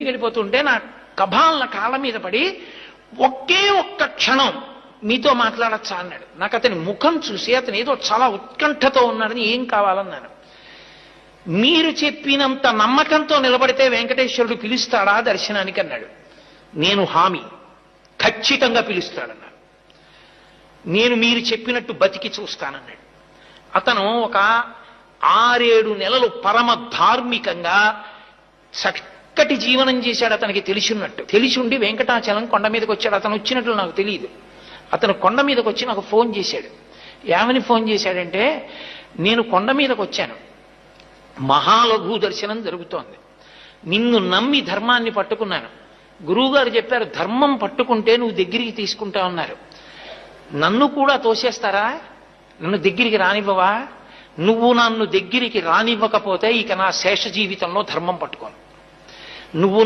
ఇంటికి వెళ్ళిపోతుంటే నా కబాలన కాళ్ళ మీద పడి ఒకే ఒక్క క్షణం మీతో మాట్లాడచ్చా అన్నాడు. నాకు అతని ముఖం చూసి అతను ఏదో చాలా ఉత్కంఠతో ఉన్నాడని, ఏం కావాలన్నాను. మీరు చెప్పినంత నమ్మకంతో నిలబడితే వెంకటేశ్వరుడు పిలుస్తాడా దర్శనానికి అన్నాడు. నేను హామీ, ఖచ్చితంగా పిలుస్తాడన్నాడు. నేను మీరు చెప్పినట్టు బతికి చూస్తానన్నాడు. అతను ఒక 6-7 నెలలు పరమ ధార్మికంగా చక్కటి జీవనం చేశాడు. అతనికి తెలిసినట్టు తెలిసిండి వెంకటాచలం కొండ మీదకి వచ్చాడు. అతను వచ్చినట్లు నాకు తెలియదు. అతను కొండ మీదకి వచ్చి నాకు ఫోన్ చేశాడు. ఏమని ఫోన్ చేశాడంటే, నేను కొండ మీదకి వచ్చాను, మహాలఘు దర్శనం జరుగుతోంది, నిన్ను నమ్మి ధర్మాన్ని పట్టుకున్నాను, గురువుగారు చెప్పారు ధర్మం పట్టుకుంటే నువ్వు దగ్గరికి తీసుకుంటా ఉన్నారు, నన్ను కూడా తోసేస్తారా, నన్ను దగ్గరికి రానివ్వవా, నువ్వు నన్ను దగ్గరికి రానివ్వకపోతే ఇక నా శేష జీవితంలో ధర్మం పట్టుకోను, నువ్వు